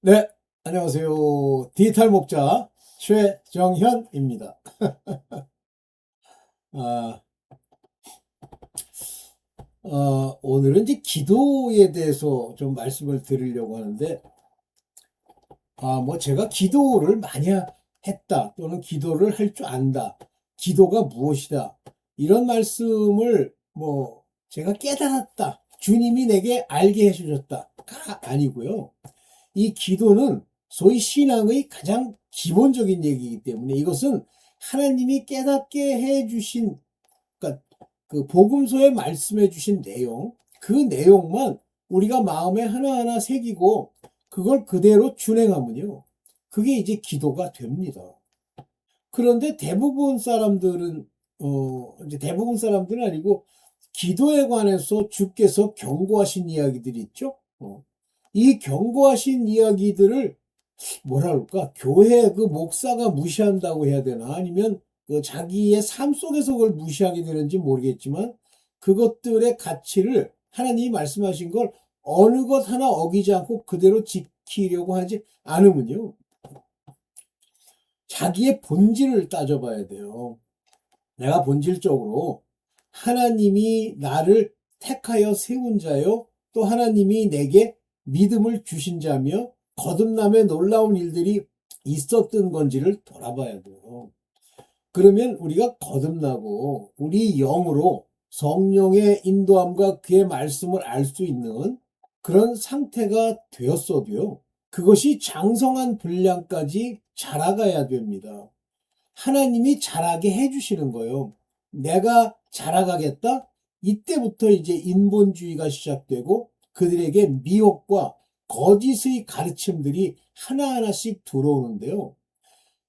네, 안녕하세요. 디지털 목자 최정현입니다. 아, 오늘은 이제 기도에 대해서 좀 말씀을 드리려고 하는데, 뭐 제가 기도를 많이 했다, 또는 기도를 할 줄 안다, 기도가 무엇이다, 이런 말씀을 제가 깨달았다, 주님이 내게 알게 해주셨다가 아니고요. 이 기도는 소위 신앙의 가장 기본적인 얘기이기 때문에 이것은 하나님이 깨닫게 해주신, 그러니까 그 복음서에 말씀해 주신 내용, 그 내용만 우리가 마음에 하나하나 새기고 그걸 그대로 준행하면요, 그게 이제 기도가 됩니다. 그런데 대부분 사람들은, 이제 대부분 사람들은 아니고, 기도에 관해서 주께서 경고하신 이야기들이 있죠. 이 경고하신 이야기들을 뭐라 그럴까? 교회 그 목사가 무시한다고 해야 되나? 아니면 그 자기의 삶 속에서 그걸 무시하게 되는지 모르겠지만, 그것들의 가치를 하나님이 말씀하신 걸 어느 것 하나 어기지 않고 그대로 지키려고 하지 않으면요, 자기의 본질을 따져봐야 돼요. 내가 본질적으로 하나님이 나를 택하여 세운 자요, 또 하나님이 내게 믿음을 주신 자며 거듭남의 놀라운 일들이 있었던 건지를 돌아봐야 돼요. 그러면 우리가 거듭나고 우리 영으로 성령의 인도함과 그의 말씀을 알 수 있는 그런 상태가 되었어도요, 그것이 장성한 분량까지 자라가야 됩니다. 하나님이 자라게 해주시는 거예요. 내가 자라가겠다? 이때부터 이제 인본주의가 시작되고 그들에게 미혹과 거짓의 가르침들이 하나하나씩 들어오는데요.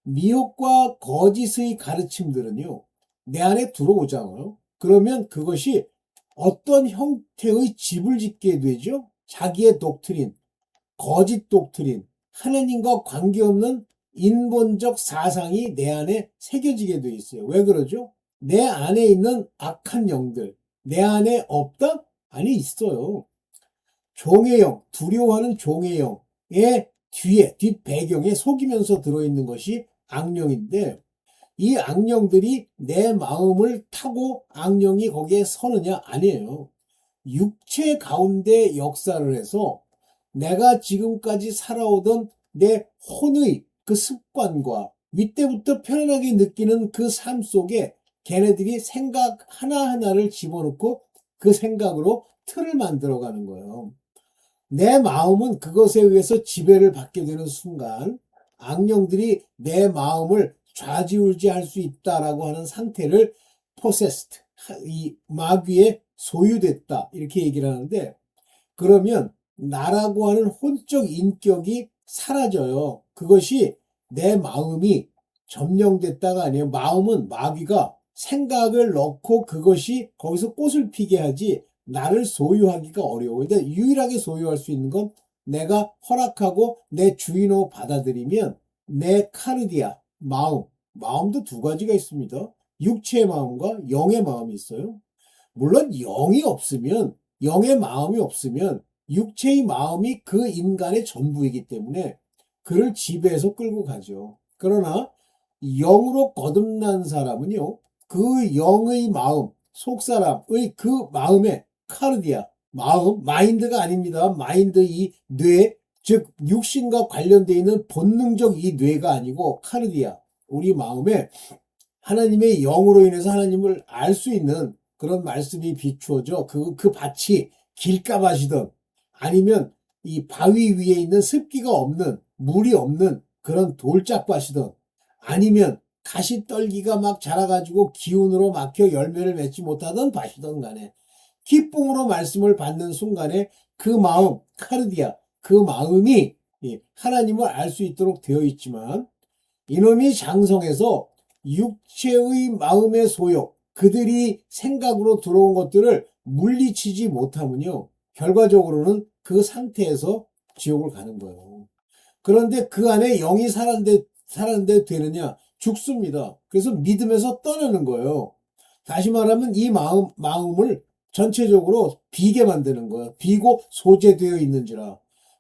미혹과 거짓의 가르침들은요, 내 안에 들어오잖아요. 그러면 그것이 어떤 형태의 집을 짓게 되죠? 자기의 독트린, 거짓 독트린, 하나님과 관계없는 인본적 사상이 내 안에 새겨지게 돼 있어요. 왜 그러죠? 내 안에 있는 악한 영들, 내 안에 없다? 아니, 있어요. 종의 영, 두려워하는 종의 영의 뒤에, 뒷배경에 속이면서 들어있는 것이 악령인데, 이 악령들이 내 마음을 타고 악령이 거기에 서느냐? 아니에요. 육체 가운데 역사를 해서 내가 지금까지 살아오던 내 혼의 그 습관과 윗때부터 편안하게 느끼는 그 삶 속에 걔네들이 생각 하나하나를 집어넣고 그 생각으로 틀을 만들어가는 거예요. 내 마음은 그것에 의해서 지배를 받게 되는 순간 악령들이 내 마음을 좌지우지할 수 있다라고 하는 상태를 possessed, 이 마귀에 소유됐다, 이렇게 얘기를 하는데, 그러면 나라고 하는 혼적 인격이 사라져요. 그것이 내 마음이 점령됐다가 아니에요. 마음은 마귀가 생각을 넣고 그것이 거기서 꽃을 피게 하지 나를 소유하기가 어려워요. 근데 유일하게 소유할 수 있는 건 내가 허락하고 내 주인으로 받아들이면 내 카르디아, 마음도 두 가지가 있습니다. 육체의 마음과 영의 마음이 있어요. 물론 영의 마음이 없으면 육체의 마음이 그 인간의 전부이기 때문에 그를 지배해서 끌고 가죠. 그러나 영으로 거듭난 사람은요, 그 영의 마음, 속사람의 그 마음에 카르디아, 마인드가 아닙니다. 마인드, 이 뇌, 즉 육신과 관련되어 있는 본능적 이 뇌가 아니고 카르디아, 우리 마음에 하나님의 영으로 인해서 하나님을 알 수 있는 그런 말씀이 비추어져. 그 밭이 길가밭이든 아니면 이 바위 위에 있는 습기가 없는, 물이 없는 그런 돌짝밭이든 아니면 가시떨기가 막 자라가지고 기운으로 막혀 열매를 맺지 못하던 밭이든 간에 기쁨으로 말씀을 받는 순간에 그 마음, 카르디아, 그 마음이 하나님을 알 수 있도록 되어 있지만, 이놈이 장성해서 육체의 마음의 소욕, 그들이 생각으로 들어온 것들을 물리치지 못하면요, 결과적으로는 그 상태에서 지옥을 가는 거예요. 그런데 그 안에 영이 살았는데 되느냐? 죽습니다. 그래서 믿음에서 떠나는 거예요. 다시 말하면 이 마음을 전체적으로 비게 만드는 거예요. 비고 소재되어 있는지라.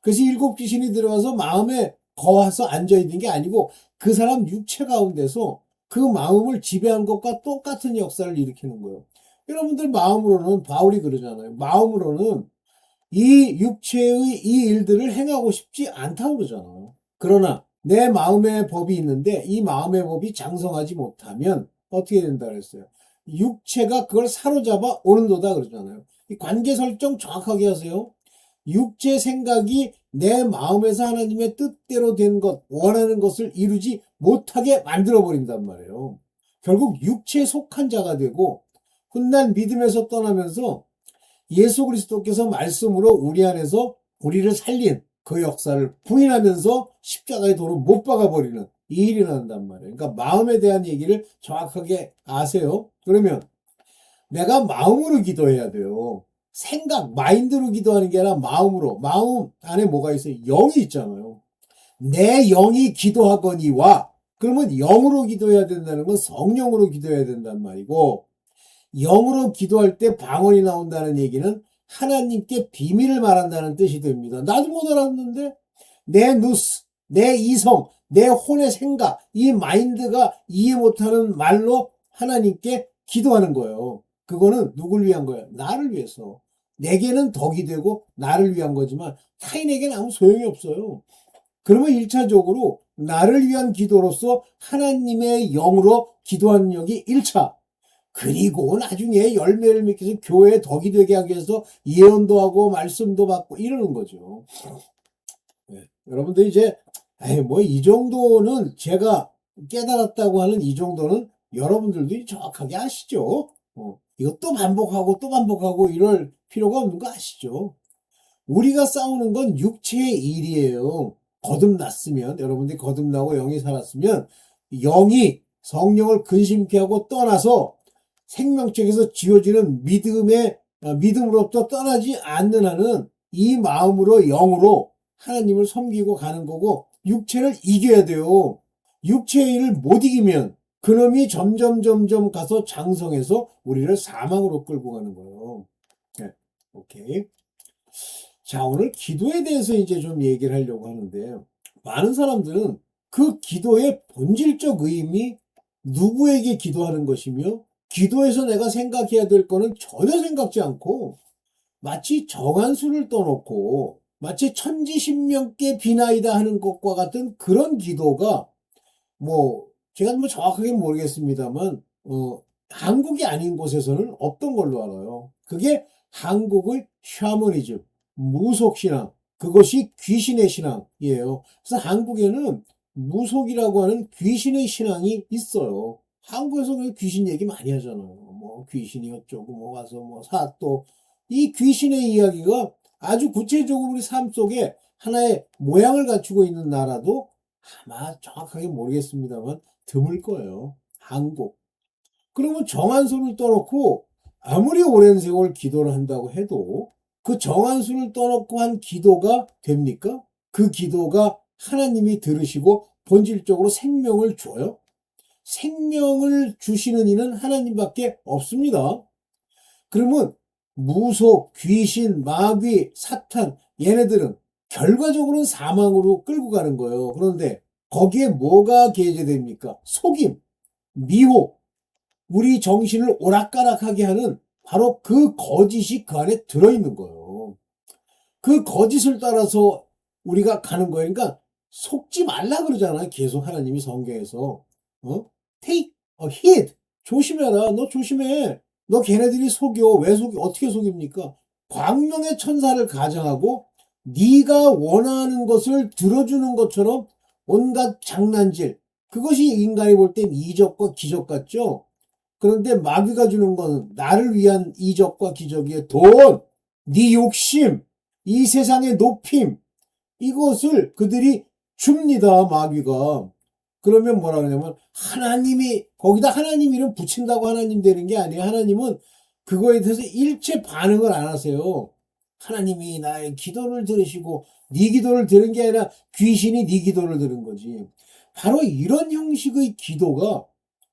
그래서 일곱 귀신이 들어가서 마음에 거와서 앉아있는 게 아니고 그 사람 육체 가운데서 그 마음을 지배한 것과 똑같은 역사를 일으키는 거예요. 여러분들 마음으로는 바울이 그러잖아요. 마음으로는 이 육체의 이 일들을 행하고 싶지 않다고 그러잖아요. 그러나 내 마음의 법이 있는데 이 마음의 법이 장성하지 못하면 어떻게 된다 그랬어요? 육체가 그걸 사로잡아 오는도다 그러잖아요. 이 관계 설정 정확하게 하세요. 육체 생각이 내 마음에서 하나님의 뜻대로 된 것, 원하는 것을 이루지 못하게 만들어 버린단 말이에요. 결국 육체에 속한 자가 되고 훗날 믿음에서 떠나면서 예수 그리스도께서 말씀으로 우리 안에서 우리를 살린 그 역사를 부인하면서 십자가의 도로 못 박아버리는 이 일이 난단 말이에요. 그러니까 마음에 대한 얘기를 정확하게 아세요. 그러면 내가 마음으로 기도해야 돼요. 생각, 마인드로 기도하는 게 아니라 마음으로. 마음 안에 뭐가 있어요? 영이 있잖아요. 내 영이 기도하거니와 그러면 영으로 기도해야 된다는 건 성령으로 기도해야 된단 말이고 영으로 기도할 때 방언이 나온다는 얘기는 하나님께 비밀을 말한다는 뜻이 됩니다. 나도 못 알았는데 내 누스, 내 이성, 내 혼의 생각, 이 마인드가 이해 못하는 말로 하나님께 기도하는 거예요. 그거는 누굴 위한 거예요? 나를 위해서. 내게는 덕이 되고 나를 위한 거지만 타인에게는 아무 소용이 없어요. 그러면 1차적으로 나를 위한 기도로서 하나님의 영으로 기도하는 역이 1차. 그리고 나중에 열매를 맺기 위해서 교회에 덕이 되게 하기 위해서 예언도 하고 말씀도 받고 이러는 거죠. 네. 여러분들 이제 뭐 이 정도는 제가 깨달았다고 하는 이 정도는 여러분들도 정확하게 아시죠? 이것도 반복하고 또 반복하고 이럴 필요가 없는 거 아시죠? 우리가 싸우는 건 육체의 일이에요. 거듭났으면 여러분들이 거듭나고 영이 살았으면 영이 성령을 근심케 하고 떠나서 생명책에서 지어지는 믿음으로부터 떠나지 않는 한은 이 마음으로 영으로 하나님을 섬기고 가는 거고 육체를 이겨야 돼요. 육체의 일을 못 이기면 그놈이 점점 가서 장성해서 우리를 사망으로 끌고 가는 거예요. 네, 오케이. 자, 오늘 기도에 대해서 이제 좀 얘기를 하려고 하는데 많은 사람들은 그 기도의 본질적 의미, 누구에게 기도하는 것이며 기도에서 내가 생각해야 될 거는 전혀 생각지 않고 마치 정한수를 떠놓고 마치 천지신명께 비나이다 하는 것과 같은 그런 기도가 제가 뭐 정확하게 모르겠습니다만 한국이 아닌 곳에서는 없던 걸로 알아요. 그게 한국의 샤머니즘, 무속신앙, 그것이 귀신의 신앙이에요. 그래서 한국에는 무속이라고 하는 귀신의 신앙이 있어요. 한국에서 귀신 얘기 많이 하잖아요. 뭐 귀신이 어쩌고 뭐 가서 뭐 사또 이 귀신의 이야기가 아주 구체적으로 우리 삶 속에 하나의 모양을 갖추고 있는 나라도 아마 정확하게 모르겠습니다만 드물 거예요. 한국. 그러면 정한수를 떠놓고 아무리 오랜 세월 기도를 한다고 해도 그 정한수를 떠놓고 한 기도가 됩니까? 그 기도가 하나님이 들으시고 본질적으로 생명을 줘요? 생명을 주시는 이는 하나님밖에 없습니다. 그러면 무속, 귀신, 마귀, 사탄 얘네들은 결과적으로는 사망으로 끌고 가는 거예요. 그런데 거기에 뭐가 계제됩니까? 속임, 미혹, 우리 정신을 오락가락하게 하는 바로 그 거짓이 그 안에 들어있는 거예요. 그 거짓을 따라서 우리가 가는 거예요. 그러니까 속지 말라 그러잖아요. 계속 하나님이 성경에서. Take a hit. 조심해라. 너 조심해. 너 걔네들이 속여. 왜 속여? 어떻게 속입니까? 광명의 천사를 가정하고 네가 원하는 것을 들어주는 것처럼 온갖 장난질. 그것이 인간이 볼 땐 이적과 기적 같죠? 그런데 마귀가 주는 건 나를 위한 이적과 기적이에요. 돈, 네 욕심, 이 세상의 높임, 이것을 그들이 줍니다. 마귀가. 그러면 뭐라 그러냐면 하나님이 거기다 하나님 이름 붙인다고 하나님 되는 게 아니에요. 하나님은 그거에 대해서 일체 반응을 안 하세요. 하나님이 나의 기도를 들으시고 네 기도를 들은 게 아니라 귀신이 네 기도를 들은 거지. 바로 이런 형식의 기도가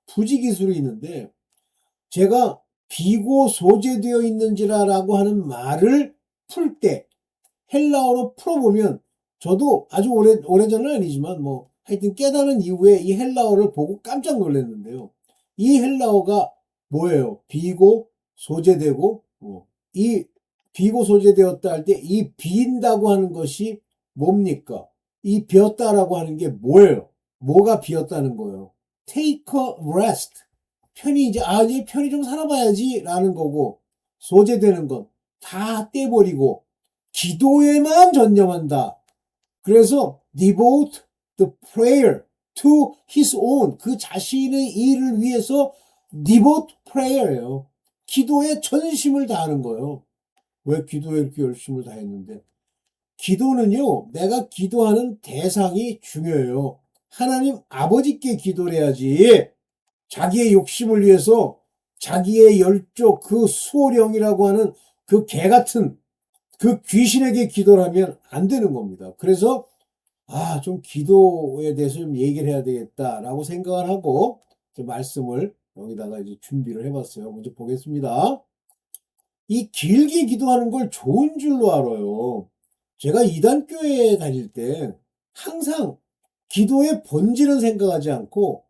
부지기수로 있는데 제가 비고 소재되어 있는지라라고 하는 말을 풀 때 헬라어로 풀어보면 저도 아주 오래전은 아니지만 뭐 하여튼 깨달은 이후에 이 헬라어를 보고 깜짝 놀랐는데요. 이 헬라어가 뭐예요? 비고 소제되고 이 비고 소제되었다 할 때 이 비인다고 하는 것이 뭡니까? 이 비었다라고 하는 게 뭐예요? 뭐가 비었다는 거예요? Take a rest. 편히 이제 편히 좀 살아봐야지 라는 거고, 소제되는 건 다 떼버리고 기도에만 전념한다. 그래서 devote the prayer to his own, 그 자신의 일을 위해서 devote prayer예요. 기도에 전심을 다하는 거예요. 왜 기도에 이렇게 열심을 다했는데? 기도는요, 내가 기도하는 대상이 중요해요. 하나님 아버지께 기도를 해야지, 자기의 욕심을 위해서 자기의 열조, 그 수호령이라고 하는 그 개 같은 그 귀신에게 기도를 하면 안 되는 겁니다. 그래서 좀 기도에 대해서 좀 얘기를 해야 되겠다라고 생각을 하고 말씀을 여기다가 이제 준비를 해봤어요. 먼저 보겠습니다. 이 길게 기도하는 걸 좋은 줄로 알아요. 제가 이단교회에 다닐 때 항상 기도의 본질은 생각하지 않고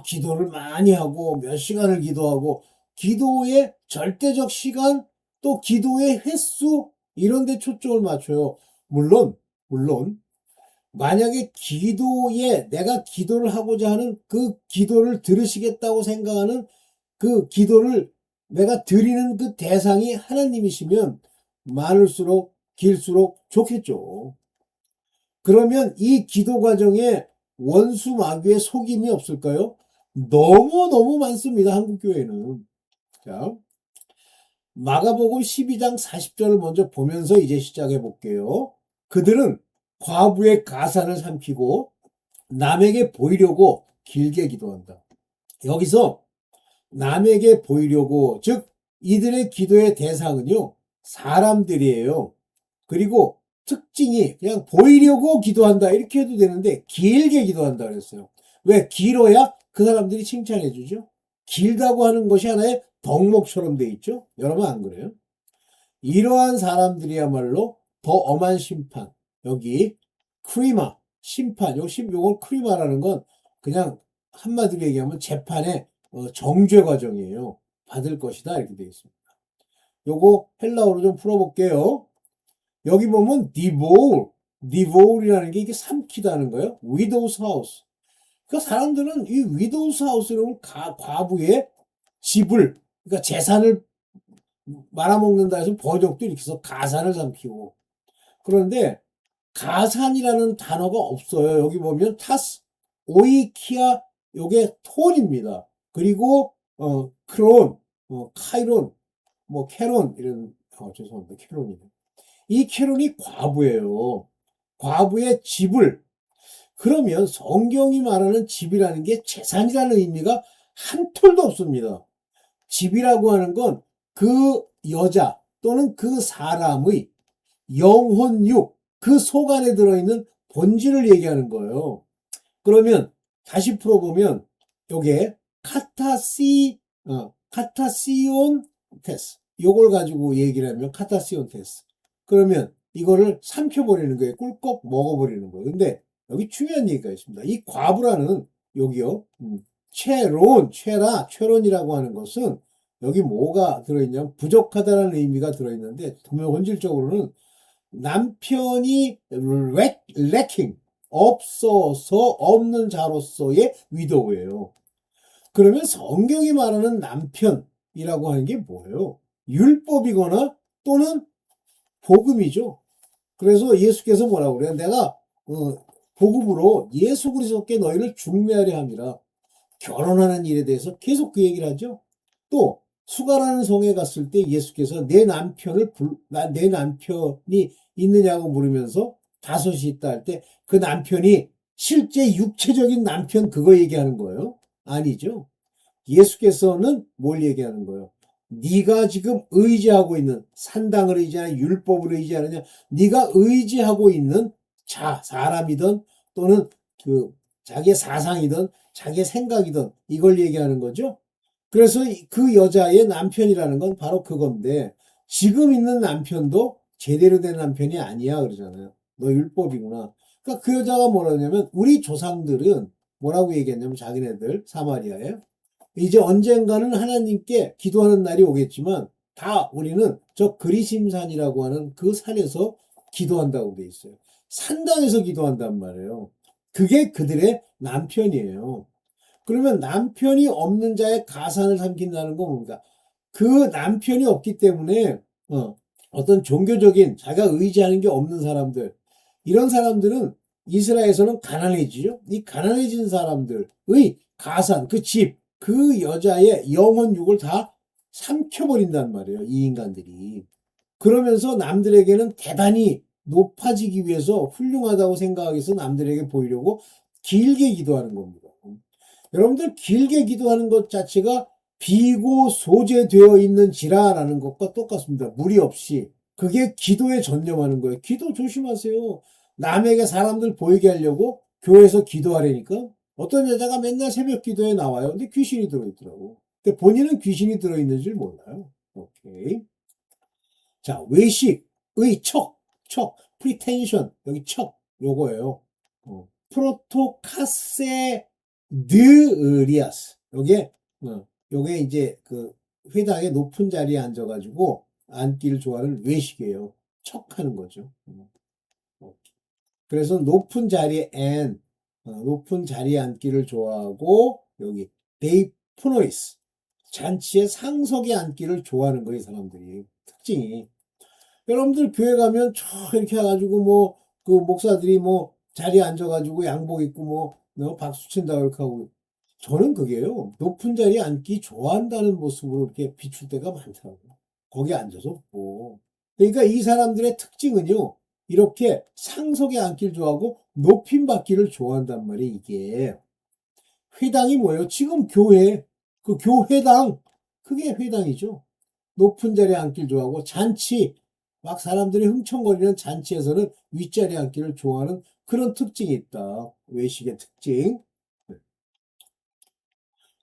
기도를 많이 하고 몇 시간을 기도하고 기도의 절대적 시간 또 기도의 횟수 이런 데 초점을 맞춰요. 물론 만약에 기도에 내가 기도를 하고자 하는 그 기도를 들으시겠다고 생각하는 그 기도를 내가 드리는 그 대상이 하나님이시면 많을수록 길수록 좋겠죠. 그러면 이 기도 과정에 원수 마귀의 속임이 없을까요? 너무너무 많습니다. 한국교회는. 자, 마가복음 12장 40절을 먼저 보면서 이제 시작해 볼게요. 그들은 과부의 가산을 삼키고 남에게 보이려고 길게 기도한다. 여기서 남에게 보이려고, 즉 이들의 기도의 대상은요, 사람들이에요. 그리고 특징이 그냥 보이려고 기도한다 이렇게 해도 되는데 길게 기도한다 그랬어요. 왜? 길어야 그 사람들이 칭찬해 주죠. 길다고 하는 것이 하나의 덕목처럼 돼 있죠. 여러분 안 그래요? 이러한 사람들이야말로 더 엄한 심판, 여기 크리마 심판, 요건 크리마라는 건 그냥 한마디로 얘기하면 재판의 정죄 과정이에요. 받을 것이다 이렇게 되어 있습니다. 요거 헬라어로 좀 풀어볼게요. 여기 보면 devour이라는 게 이게 삼키다는 거예요. widow's house. 그러니까 사람들은 이 widow's house는 과부의 집을, 그러니까 재산을 말아먹는다 해서 번역도 이렇게 해서 가산을 삼키고. 그런데 가산이라는 단어가 없어요. 여기 보면 타스, 오이키아, 요게 톤입니다. 그리고 크론, 카이론, 뭐 캐론 이런 죄송합니다. 캐론이네. 이 캐론이 과부예요. 과부의 집을. 그러면 성경이 말하는 집이라는 게 재산이라는 의미가 한 톨도 없습니다. 집이라고 하는 건 그 여자 또는 그 사람의 영혼육, 그 속 안에 들어있는 본질을 얘기하는 거예요. 그러면 다시 풀어보면 요게 카타시온 테스, 요걸 가지고 얘기를 하면 카타시온 테스. 그러면 이거를 삼켜버리는 거예요. 꿀꺽 먹어버리는 거예요. 근데 여기 중요한 얘기가 있습니다. 이 과부라는 여기요, 최론이라고 하는 것은 여기 뭐가 들어있냐면 부족하다는 의미가 들어있는데 분명 본질적으로는 남편이 lacking, 없어서 없는 자로서의 위도우예요. 그러면 성경이 말하는 남편이라고 하는 게 뭐예요? 율법이거나 또는 복음이죠. 그래서 예수께서 뭐라고 그래요? 내가 복음으로 예수 그리스도께 너희를 중매하려 함이라. 결혼하는 일에 대해서 계속 그 얘기를 하죠. 또 수가라는 성에 갔을 때 예수께서 내 남편이 있느냐고 물으면서 다섯이 있다 할 때 그 남편이 실제 육체적인 남편 그거 얘기하는 거예요? 아니죠. 예수께서는 뭘 얘기하는 거예요? 네가 지금 의지하고 있는, 산당을 의지하냐 율법을 의지하느냐, 네가 의지하고 있는 사람이든 또는 그 자기의 사상이든 자기의 생각이든 이걸 얘기하는 거죠. 그래서 그 여자의 남편이라는 건 바로 그건데 지금 있는 남편도 제대로 된 남편이 아니야 그러잖아요. 너 율법이구나. 그러니까 그 여자가 뭐라냐면 우리 조상들은 뭐라고 얘기했냐면 자기네들 사마리아에 이제 언젠가는 하나님께 기도하는 날이 오겠지만 다 우리는 저 그리심산이라고 하는 그 산에서 기도한다고 돼 있어요. 산당에서 기도한단 말이에요. 그게 그들의 남편이에요. 그러면 남편이 없는 자의 가산을 삼킨다는 건 뭡니까? 그 남편이 없기 때문에 어떤 종교적인 자기가 의지하는 게 없는 사람들, 이런 사람들은 이스라엘에서는 가난해지죠. 이 가난해진 사람들의 가산, 그 집, 그 여자의 영혼 육을 다 삼켜버린단 말이에요. 이 인간들이. 그러면서 남들에게는 대단히 높아지기 위해서 훌륭하다고 생각해서 남들에게 보이려고 길게 기도하는 겁니다. 여러분들 길게 기도하는 것 자체가 비고 소재되어 있는지라라는 것과 똑같습니다. 무리 없이. 그게 기도에 전념하는 거예요. 기도 조심하세요. 남에게 사람들 보이게 하려고 교회에서 기도하려니까 어떤 여자가 맨날 새벽 기도에 나와요. 근데 귀신이 들어있더라고. 근데 본인은 귀신이 들어있는 줄 몰라요. 오케이. 자, 외식의 프리텐션, 여기 요거예요. 프로토카세드리아스. 요게 이제 그 회당의 높은 자리에 앉아가지고 앉기를 좋아하는 외식이에요. 척하는 거죠. 그래서 높은 자리에 앉기를 좋아하고 여기 데이프노이스 잔치의 상석에 앉기를 좋아하는 거예요, 이 사람들이. 특징이. 여러분들 교회 가면 이렇게 해가지고 그 목사들이 자리에 앉아가지고 양복 입고 박수 친다고 이렇게 하고 저는 그게요. 높은 자리에 앉기 좋아한다는 모습으로 이렇게 비출 때가 많더라고요. 거기 앉아서 그러니까 이 사람들의 특징은요. 이렇게 상석에 앉기를 좋아하고 높임 받기를 좋아한단 말이에요. 이게. 회당이 뭐예요? 지금 교회, 그 교회당, 그게 회당이죠. 높은 자리에 앉기를 좋아하고 잔치, 막 사람들이 흥청거리는 잔치에서는 윗자리에 앉기를 좋아하는 그런 특징이 있다. 외식의 특징.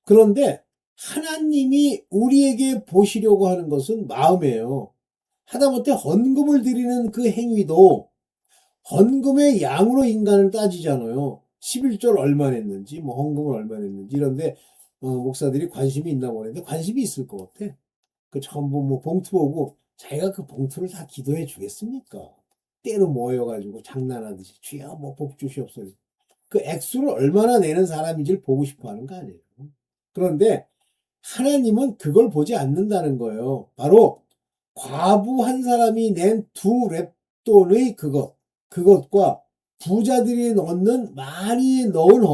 그런데 하나님이 우리에게 보시려고 하는 것은 마음이에요. 하다못해 헌금을 드리는 그 행위도 헌금의 양으로 인간을 따지잖아요. 11절 얼마 냈는지, 헌금을 얼마 냈는지, 이런데, 목사들이 관심이 있나 보는데 관심이 있을 것 같아. 그 전부 봉투 보고 자기가 그 봉투를 다 기도해 주겠습니까? 때로 모여가지고 장난하듯이 주여 복 주시옵소서. 그 액수를 얼마나 내는 사람인지를 보고 싶어 하는 거 아니에요. 그런데 하나님은 그걸 보지 않는다는 거예요. 바로 과부 한 사람이 낸 두 렙돈의 그것과 부자들이 넣는 많이 넣은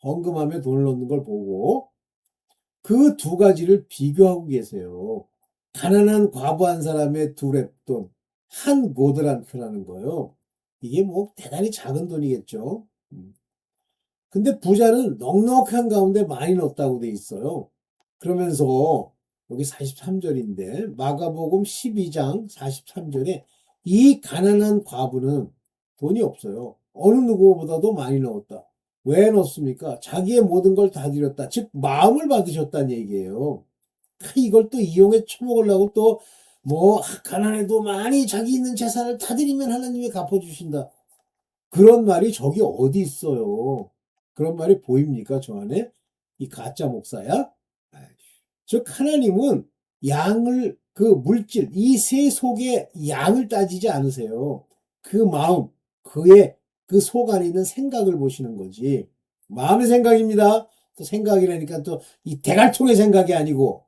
헌금하며 돈을 넣는 걸 보고 그 두 가지를 비교하고 계세요. 가난한 과부 한 사람의 두 렙돈, 한 고드란트라는 거예요. 이게 대단히 작은 돈이겠죠. 근데 부자는 넉넉한 가운데 많이 넣었다고 돼 있어요. 그러면서 여기 43절인데 마가복음 12장 43절에 이 가난한 과부는 돈이 없어요. 어느 누구보다도 많이 넣었다. 왜 넣었습니까? 자기의 모든 걸 다 드렸다. 즉 마음을 받으셨다는 얘기예요. 이걸 또 이용해 처먹으려고 또 가난해도 많이 자기 있는 재산을 다 드리면 하나님이 갚아주신다. 그런 말이 저기 어디 있어요. 그런 말이 보입니까? 저 안에? 이 가짜 목사야? 즉 하나님은 양을 그 물질 이 세 속의 양을 따지지 않으세요. 그 마음 그의 그 속 안에 있는 생각을 보시는 거지. 마음의 생각입니다. 또 생각이라니까 또 이 대갈통의 생각이 아니고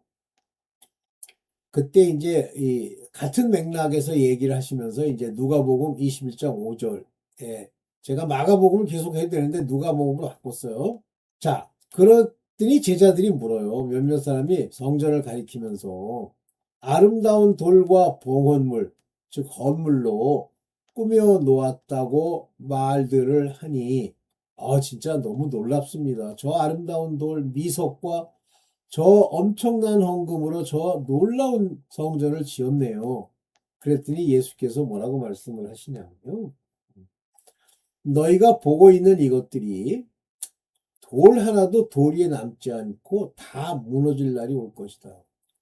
그때 이제 이 같은 맥락에서 얘기를 하시면서 이제 누가복음 21장 5절에 제가 마가복음을 계속 해야 되는데 누가복음으로 바꿨어요. 자, 그랬더니 제자들이 물어요. 몇몇 사람이 성전을 가리키면서 아름다운 돌과 봉헌물, 즉 헌물로 꾸며 놓았다고 말들을 하니 진짜 너무 놀랍습니다. 저 아름다운 돌 미석과 저 엄청난 헌금으로 저 놀라운 성전을 지었네요. 그랬더니 예수께서 뭐라고 말씀을 하시냐면요. 너희가 보고 있는 이것들이 돌 하나도 돌 위에 남지 않고 다 무너질 날이 올 것이다.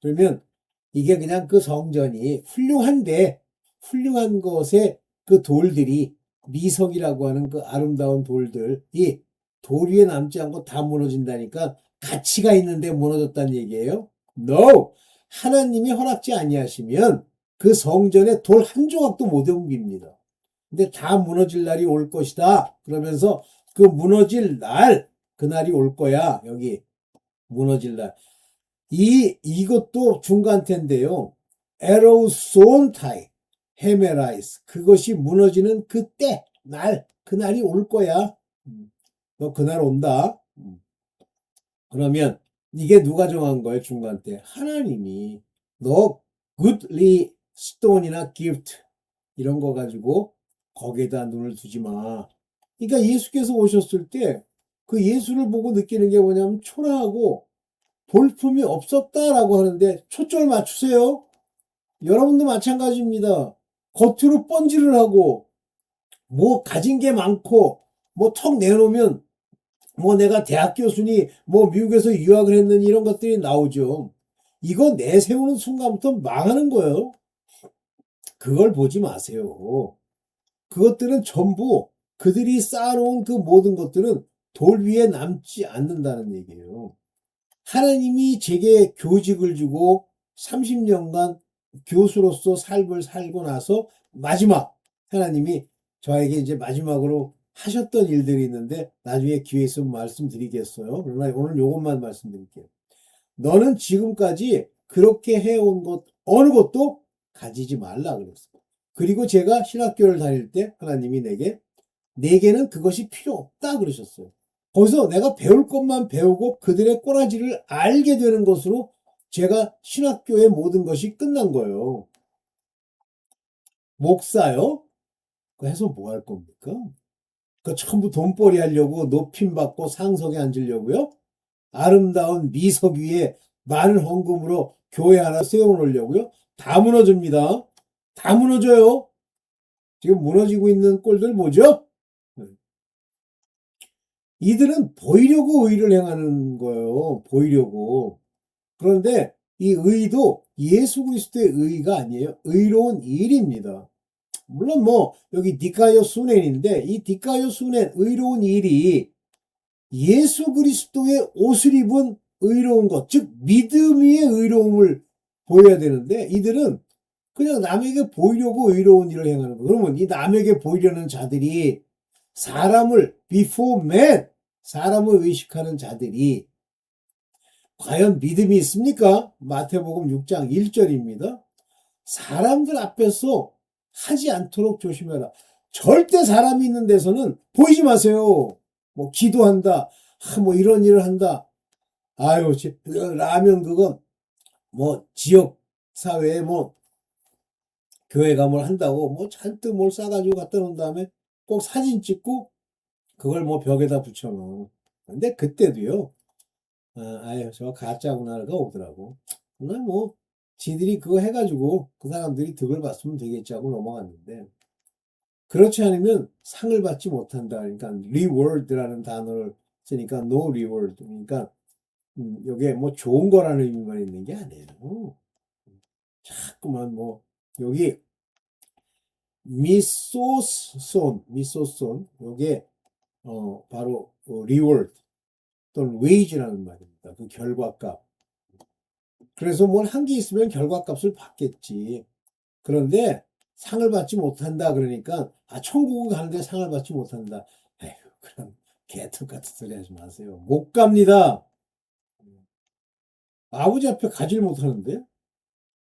그러면 이게 그냥 그 성전이 훌륭한 것에 그 돌들이 미석이라고 하는 그 아름다운 돌들, 이 돌 위에 남지 않고 다 무너진다니까 가치가 있는데 무너졌다는 얘기예요? No! 하나님이 허락지 아니하시면 그 성전에 돌 한 조각도 못 옮깁니다. 근데 다 무너질 날이 올 것이다. 그러면서 그 무너질 날, 그날이 올 거야. 여기 무너질 날. 이것도 중간태인데요. 에로손타이, 헤메라이스. 그것이 무너지는 그때, 그날이 올 거야. 너 그날 온다. 그러면 이게 누가 정한 거예요, 중간때? 하나님이. 너 goodly stone이나 gift 이런 거 가지고 거기에다 눈을 두지 마. 그러니까 예수께서 오셨을 때 그 예수를 보고 느끼는 게 뭐냐면 초라하고 볼품이 없었다라고 하는데 초점을 맞추세요. 여러분도 마찬가지입니다. 겉으로 번지를 하고 뭐 가진 게 많고 뭐 턱 내놓으면 뭐 내가 대학 교수니 뭐 미국에서 유학을 했느니 이런 것들이 나오죠. 이거 내세우는 순간부터 망하는 거예요. 그걸 보지 마세요. 그것들은 전부 그들이 쌓아놓은 그 모든 것들은 돌 위에 남지 않는다는 얘기예요. 하나님이 제게 교직을 주고 30년간 교수로서 삶을 살고 나서 마지막 하나님이 저에게 이제 마지막으로 하셨던 일들이 있는데 나중에 기회 있으면 말씀드리겠어요. 그러나 오늘 이것만 말씀드릴게요. 너는 지금까지 그렇게 해온 것 어느 것도 가지지 말라 그랬어요. 그리고 제가 신학교를 다닐 때 하나님이 내게는 그것이 필요 없다 그러셨어요. 거기서 내가 배울 것만 배우고 그들의 꼬라지를 알게 되는 것으로 제가 신학교의 모든 것이 끝난 거예요. 목사요? 그 해서 뭐 할 겁니까? 그 전부 돈벌이 하려고 높임 받고 상석에 앉으려고요? 아름다운 미석 위에 많은 헌금으로 교회 하나 세워놓으려고요? 다 무너집니다. 다 무너져요. 지금 무너지고 있는 꼴들 뭐죠? 이들은 보이려고 의를 행하는 거예요. 보이려고. 그런데 이 의도 예수 그리스도의 의가 아니에요. 의로운 일입니다. 물론 뭐 여기 디카요 수넨인데 이 디카요 수넨 의로운 일이 예수 그리스도의 옷을 입은 의로운 것, 즉 믿음의 의로움을 보여야 되는데 이들은 그냥 남에게 보이려고 의로운 일을 행하는 거예요. 그러면 이 남에게 보이려는 자들이 사람을 before man, 사람을 의식하는 자들이 과연 믿음이 있습니까? 마태복음 6장 1절입니다. 사람들 앞에서 하지 않도록 조심해라. 절대 사람이 있는 데서는 보이지 마세요. 뭐 기도한다. 뭐 이런 일을 한다. 아유, 라면 그건 뭐 지역 사회에 뭐 교회 가뭘 한다고 뭐 잔뜩 뭘 싸가지고 갖다 놓은 다음에 꼭 사진 찍고 그걸 뭐 벽에다 붙여놓은. 근데 그때도요. 아유, 저 가짜구나가 오더라고. 그냥 뭐, 지들이 그거 해가지고 그 사람들이 득을 봤으면 되겠지 하고 넘어갔는데, 그렇지 않으면 상을 받지 못한다. 그러니까, reward라는 단어를 쓰니까 no reward. 그러니까, 여기에 뭐 좋은 거라는 의미만 있는 게 아니에요. 자꾸만 뭐, 여기, 미소손, 요게, 바로, reward 또는 wage라는 말입니다. 그 결과값. 그래서 뭘 한 게 있으면 결과값을 받겠지. 그런데 상을 받지 못한다 그러니까 천국을 가는데 상을 받지 못한다. 에휴, 그럼 개털 같은 소리 하지 마세요. 못 갑니다. 아버지 앞에 가지를 못하는데.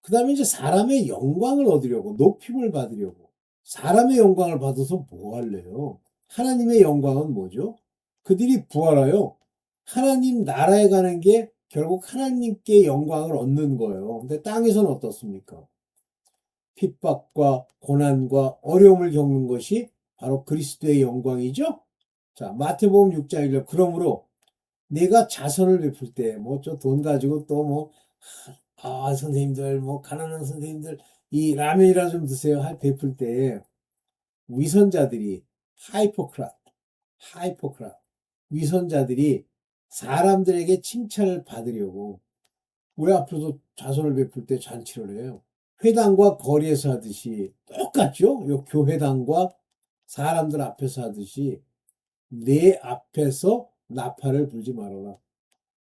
그 다음에 이제 사람의 영광을 얻으려고 높임을 받으려고 사람의 영광을 받아서 뭐 할래요? 하나님의 영광은 뭐죠? 그들이 부활하여 하나님 나라에 가는 게 결국 하나님께 영광을 얻는 거예요. 근데 땅에서는 어떻습니까? 핍박과 고난과 어려움을 겪는 것이 바로 그리스도의 영광이죠. 자, 마태복음 6장 1절. 그러므로 내가 자선을 베풀 때 뭐 저 돈 가지고 또 뭐 선생님들 뭐 가난한 선생님들 이 라면이라 좀 드세요 할 베풀 때 위선자들이 하이포크라 위선자들이 사람들에게 칭찬을 받으려고 왜 앞으로도 자선을 베풀 때 잔치를 해요? 회당과 거리에서 하듯이 똑같죠? 요 교회당과 사람들 앞에서 하듯이 내 앞에서 나팔을 불지 말아라.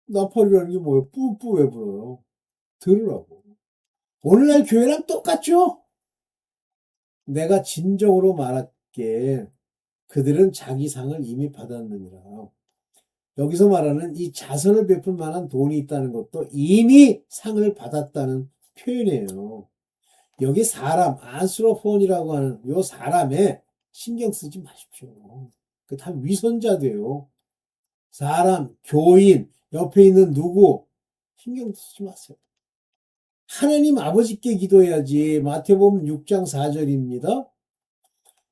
나팔이라는 게 뭐예요? 뿌뿌 왜 불어요? 들으라고. 오늘날 교회랑 똑같죠? 내가 진정으로 말할게. 그들은 자기 상을 이미 받았느니라. 여기서 말하는 이 자선을 베풀 만한 돈이 있다는 것도 이미 상을 받았다는 표현이에요. 여기 사람, 안스로폰이라고 하는 요 사람에 신경 쓰지 마십시오. 그 다 위선자돼요. 사람, 교인, 옆에 있는 누구 신경 쓰지 마세요. 하나님 아버지께 기도해야지. 마태복음 6장 4절입니다.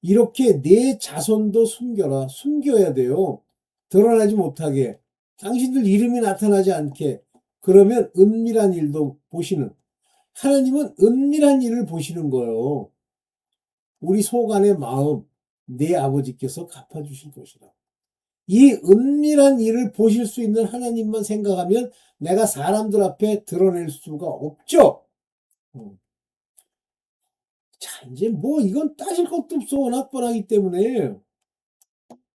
이렇게 내 자손도 숨겨라. 숨겨야 돼요. 드러나지 못하게. 당신들 이름이 나타나지 않게. 그러면 은밀한 일도 보시는. 하나님은 은밀한 일을 보시는 거예요. 우리 속 안의 마음, 내 아버지께서 갚아주실 것이다. 이 은밀한 일을 보실 수 있는 하나님만 생각하면 내가 사람들 앞에 드러낼 수가 없죠. 자, 이제 뭐 이건 따질 것도 없어. 워낙 뻔하기 때문에.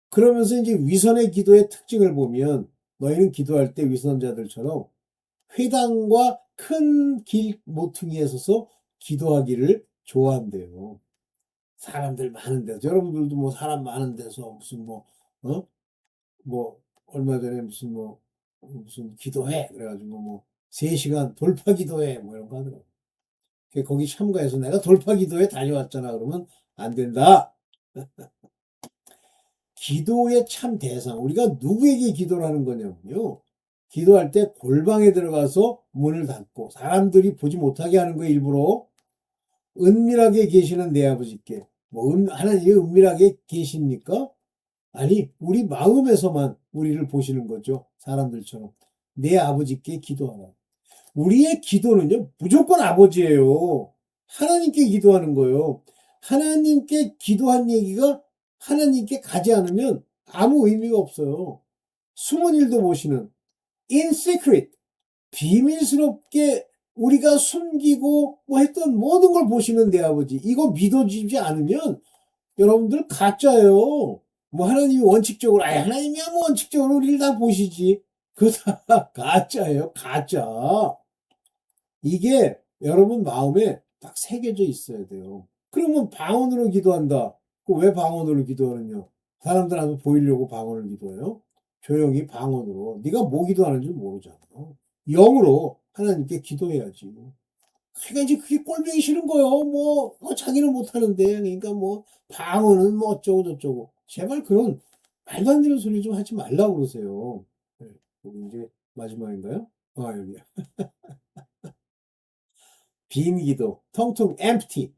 그러면서 이제 위선의 기도의 특징을 보면 너희는 기도할 때 위선자들처럼 회당과 큰 길 모퉁이에 서서 기도하기를 좋아한대요. 사람들 많은 데서. 여러분들도 뭐 사람 많은 데서 무슨 뭐 얼마 전에 무슨 기도회 그래가지고 뭐 3시간 돌파 기도회 뭐 이런 거 하더라고. 거기 참가해서 내가 돌파 기도회 다녀왔잖아. 그러면 안 된다. 기도의 참 대상. 우리가 누구에게 기도를 하는 거냐면요. 기도할 때 골방에 들어가서 문을 닫고 사람들이 보지 못하게 하는 거 일부러 은밀하게 계시는 내 아버지께. 하나님이 은밀하게 계십니까? 아니, 우리 마음에서만 우리를 보시는 거죠. 사람들처럼. 내 아버지께 기도하라. 우리의 기도는요, 무조건 아버지예요. 하나님께 기도하는 거예요. 하나님께 기도한 얘기가 하나님께 가지 않으면 아무 의미가 없어요. 숨은 일도 보시는, in secret, 비밀스럽게 우리가 숨기고 뭐 했던 모든 걸 보시는 내 아버지. 이거 믿어지지 않으면 여러분들 가짜예요. 뭐 하나님이 원칙적으로, 하나님이야 뭐 원칙적으로 우리를 다 보시지. 그거 다 가짜예요. 가짜. 이게 여러분 마음에 딱 새겨져 있어야 돼요. 그러면 방언으로 기도한다. 왜 방언으로 기도하느냐? 사람들 앞에 보이려고 방언을 기도해요? 조용히 방언으로. 네가 뭐 기도하는지 모르잖아. 영으로 하나님께 기도해야지. 그러니까 이제 그게 꼴보기 싫은 거예요. 자기는 못하는데. 그러니까 방언은 뭐 어쩌고 저쩌고. 제발 그런 말도 안 되는 소리 좀 하지 말라고 그러세요. 네, 여기 이제 마지막인가요? 여기. 빈 기도, 텅텅 empty.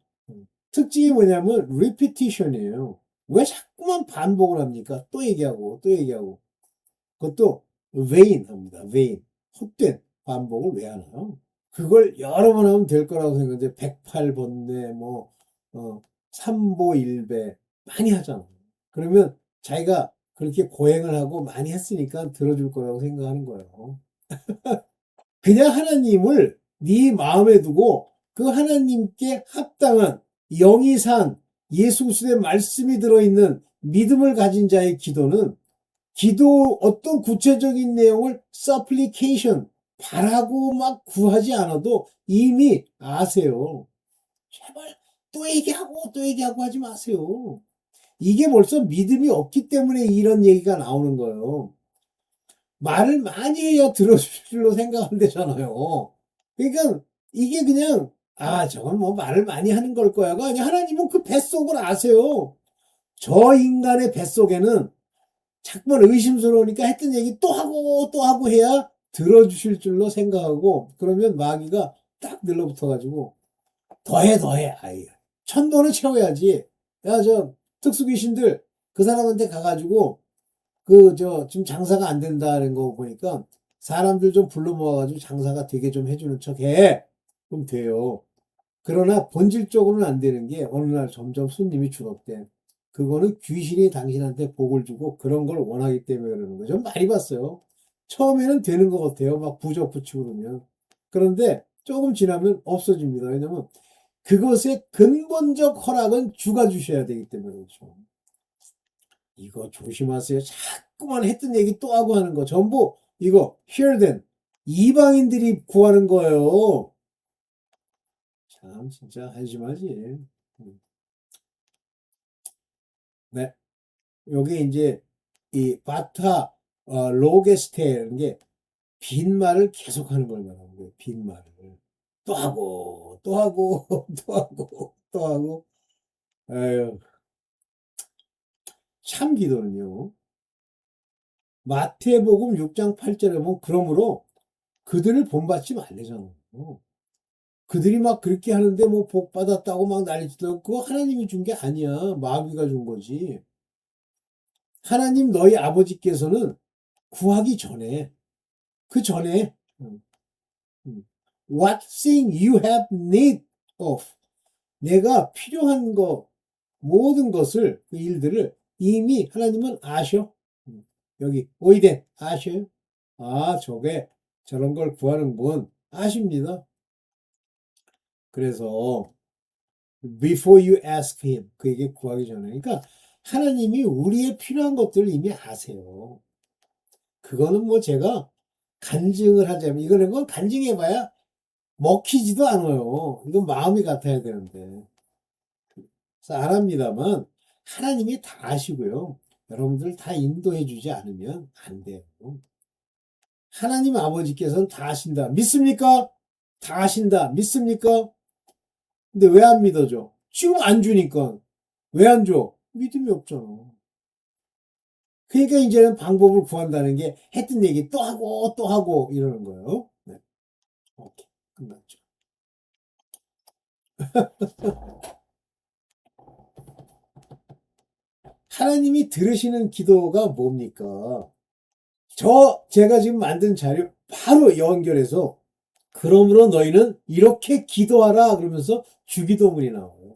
특징이 뭐냐면 repetition이에요. 왜 자꾸만 반복을 합니까? 또 얘기하고 또 얘기하고. 그것도 vain 합니다. vain. 헛된 반복을 왜 하나요? 그걸 여러 번 하면 될 거라고 생각하는데 108번뇌 삼보일배 많이 하잖아. 그러면 자기가 그렇게 고행을 하고 많이 했으니까 들어줄 거라고 생각하는 거예요. 그냥 하나님을 네 마음에 두고 그 하나님께 합당한 영이 산 예수 그리스도의 말씀이 들어있는 믿음을 가진 자의 기도는 기도 어떤 구체적인 내용을 supplication 바라고 막 구하지 않아도 이미 아세요. 제발 또 얘기하고 하지 마세요. 이게 벌써 믿음이 없기 때문에 이런 얘기가 나오는 거예요. 말을 많이 해야 들어줄 줄로 생각한대잖아요. 그러니까 이게 그냥 저건 뭐 말을 많이 하는 걸 거야가 아니 하나님은 그 뱃속을 아세요. 저 인간의 뱃속에는 자꾸만 의심스러우니까 했던 얘기 또 하고 해야 들어주실 줄로 생각하고 그러면 마귀가 딱 늘러붙어가지고 더해 아이 천도는 채워야지. 야 저 특수귀신들 그 사람한테 가가지고 지금 장사가 안 된다는 거 보니까 사람들 좀 불러 모아가지고 장사가 되게 좀 해주는 척 해. 그럼 돼요. 그러나 본질적으로는 안 되는 게 어느 날 점점 손님이 줄었대. 그거는 귀신이 당신한테 복을 주고 그런 걸 원하기 때문에 그러는 거죠. 많이 봤어요. 처음에는 되는 것 같아요. 막 부적 붙이고 그러면. 그런데 조금 지나면 없어집니다. 왜냐면 그것의 근본적 허락은 주가 주셔야 되기 때문에 그렇죠. 이거 조심하세요. 자꾸만 했던 얘기 또 하고 하는 거. 전부 이거 hear them. 이방인들이 구하는 거예요. 참 진짜 한심하지. 네. 요게 이제 이 바타 로게스테라는 게 빈말을 계속하는 걸 말하는 거예요. 빈말을 또 하고 또 하고 또 하고 또 하고. 에휴, 참 기도는요. 마태복음 6장 8절에 보면 그러므로 그들을 본받지 말래잖아요. 그들이 막 그렇게 하는데 뭐 복 받았다고 막 난리치더라고. 그거 하나님이 준 게 아니야. 마귀가 준 거지. 하나님 너희 아버지께서는 구하기 전에 그 전에 what thing you have need of 내가 필요한 거 모든 것을 그 일들을 이미 하나님은 아셔. 여기 오이덴 아셔요? 아 저게 저런 걸 구하는 분 아십니다. 그래서 before you ask him 그에게 구하기 전에 그러니까 하나님이 우리의 필요한 것들을 이미 아세요. 그거는 뭐 제가 간증을 하자면 이거는 건 간증해봐야 먹히지도 않아요. 이건 마음이 같아야 되는데 그래서 안 합니다만 하나님이 다 아시고요. 여러분들 다 인도해 주지 않으면 안 돼요. 하나님 아버지께서는 다 아신다. 믿습니까? 다 아신다. 믿습니까? 근데 왜 안 믿어줘? 지금 안 주니까. 왜 안 줘? 믿음이 없잖아. 그러니까 이제는 방법을 구한다는 게 했던 얘기 또 하고 또 하고 이러는 거예요. 네. 오케이. 끝났죠. 하나님이 들으시는 기도가 뭡니까? 제가 지금 만든 자료 바로 연결해서 그러므로 너희는 이렇게 기도하라 그러면서 주기도문이 나와요.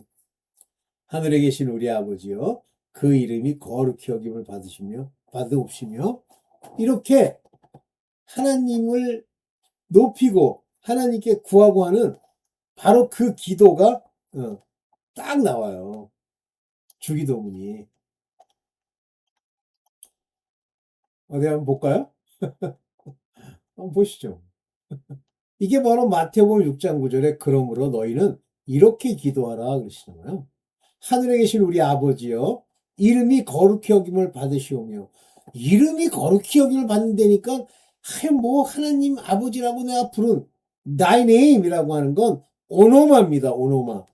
하늘에 계신 우리 아버지여 그 이름이 거룩히 여김을 받으옵시며 이렇게 하나님을 높이고 하나님께 구하고 하는 바로 그 기도가 딱 나와요. 주기도문이. 어디 한번 볼까요? 한번 보시죠. 이게 바로 마태복음 6장 9절에 그러므로 너희는 이렇게 기도하라 그러시잖아요. 하늘에 계신 우리 아버지여 이름이 거룩히 여김을 받으시오며 이름이 거룩히 여김을 받는다니까 뭐 하나님 아버지라고 내가 부른 thy name이라고 하는 건 오노마입니다. 오노마.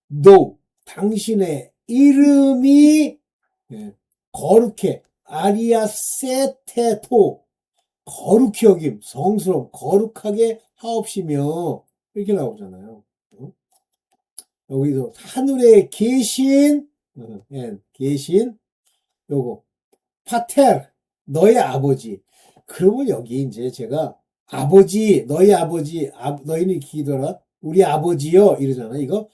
너 당신의 이름이 거룩해 아리아세테토 거룩히 여김 성스러움 거룩하게 하옵시며 이렇게 나오잖아요. 여기도 하늘에 계신 계신 요거 파텔 너의 아버지. 그러면 여기 이제 제가 아버지 너희 아버지 너희는 기도라 우리 아버지여 이러잖아요. 이거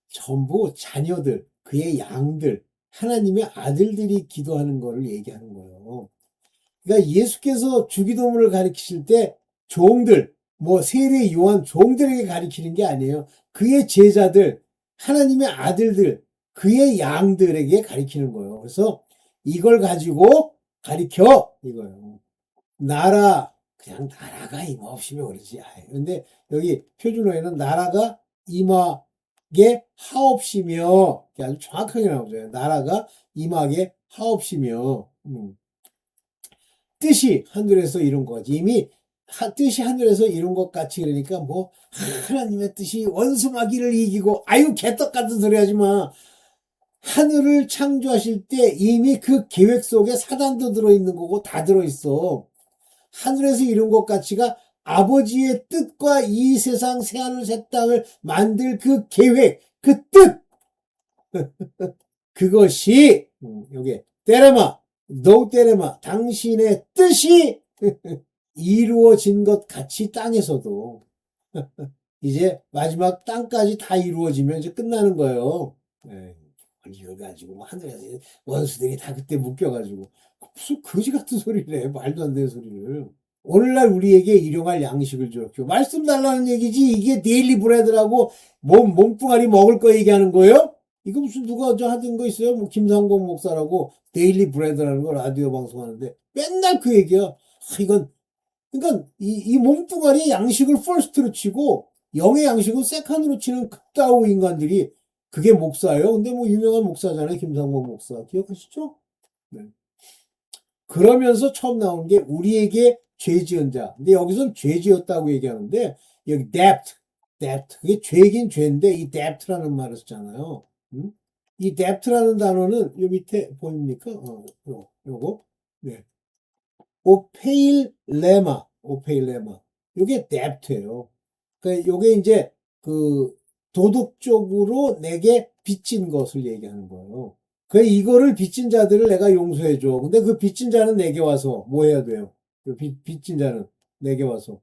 전부 자녀들 그의 양들 하나님의 아들들이 기도하는 거를 얘기하는 거예요. 그러니까 예수께서 주기도문을 가르치실 때 종들 뭐 세례 요한 종들에게 가르치는 게 아니에요. 그의 제자들 하나님의 아들들 그의 양들에게 가르치는 거예요. 그래서 이걸 가지고 가르쳐 이거예요. 나라 그냥 나라가 임하옵시며 그러지. 근데 여기 표준어에는 나라가 임하게 하옵시며 아주 정확하게 나오죠. 나라가 임하게 하옵시며 뜻이 하늘에서 이룬 거지. 이미 뜻이 하늘에서 이룬 것 같이 그러니까 뭐 하나님의 뜻이 원수마귀를 이기고 아유 개떡 같은 소리 하지 마. 하늘을 창조하실 때 이미 그 계획 속에 사단도 들어있는 거고 다 들어있어. 하늘에서 이룬 것 같이가 아버지의 뜻과 이 세상 새하늘 새 땅을 만들 그 계획, 그 뜻! 그것이 여기 때레마, 노 때레마 당신의 뜻이 이루어진 것 같이 땅에서도 이제 마지막 땅까지 다 이루어지면 이제 끝나는 거예요. 이걸 가지고 하늘에서 원수들이 다 그때 묶여가지고 무슨 거지 같은 소리를 해. 말도 안 되는 소리를. 오늘날 우리에게 일용할 양식을 주옵시오. 말씀 달라는 얘기지 이게 데일리 브레드라고 몸뚱아리 먹을 거 얘기하는 거예요? 이거 무슨 누가 저 하던 거 있어요? 뭐 김상봉 목사라고 데일리 브레드라는 거 라디오 방송하는데 맨날 그 얘기야. 이건 그러니까 이 몸뚱아리의 양식을 퍼스트로 치고 영의 양식을 세컨으로 치는 극다우 인간들이 그게 목사예요. 근데 뭐 유명한 목사잖아요. 김상봉 목사. 기억하시죠? 네. 그러면서 처음 나온 게 우리에게 죄 지은 자. 근데 여기서는 죄 지었다고 얘기하는데 여기 debt. 그게 죄긴 죄인데 이 debt라는 말을 쓰잖아요. 음? 이 debt라는 단어는 요 밑에 보입니까? 요거. 네. 오페일레마. 요게 debt예요. 그러니까 요게 이제 그 도덕적으로 내게 빚진 것을 얘기하는 거예요. 그 이거를 빚진 자들을 내가 용서해 줘. 근데 그 빚진 자는 내게 와서 뭐 해야 돼요? 그 빚진 자는 내게 와서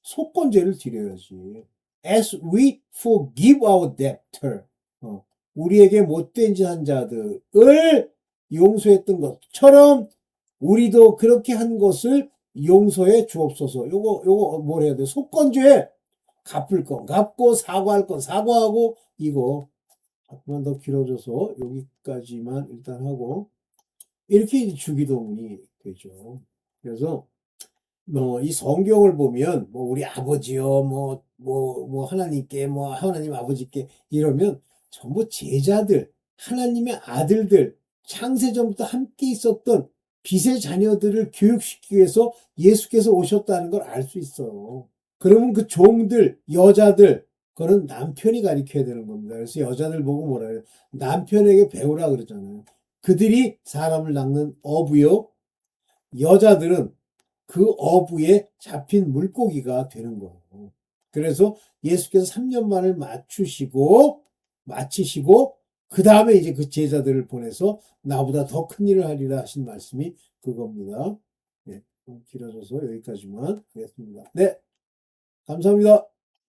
속건제를 드려야지. As we forgive our debtor. 우리에게 못된 짓 한 자들을 용서했던 것처럼 우리도 그렇게 한 것을 용서해 주옵소서. 요거 뭘 해야 돼? 속건제 갚을 건 갚고 사과할 건 사과하고 이거 조금만 더 길어져서 여기까지만 일단 하고 이렇게 주기도문이 되죠. 그래서 이 성경을 보면 뭐 우리 아버지요 뭐 하나님께 뭐 하나님 아버지께 이러면 전부 제자들 하나님의 아들들 창세전부터 함께 있었던 빛의 자녀들을 교육시키기 위해서 예수께서 오셨다는 걸 알 수 있어요. 그러면 그 종들 여자들 그거는 남편이 가르쳐야 되는 겁니다. 그래서 여자들 보고 뭐라 해요? 남편에게 배우라 그러잖아요. 그들이 사람을 낚는 어부요. 여자들은 그 어부에 잡힌 물고기가 되는 거예요. 그래서 예수께서 3년만을 마치시고 그 다음에 이제 그 제자들을 보내서 나보다 더 큰 일을 하리라 하신 말씀이 그겁니다. 네, 길어져서 여기까지만 하겠습니다. 네, 감사합니다.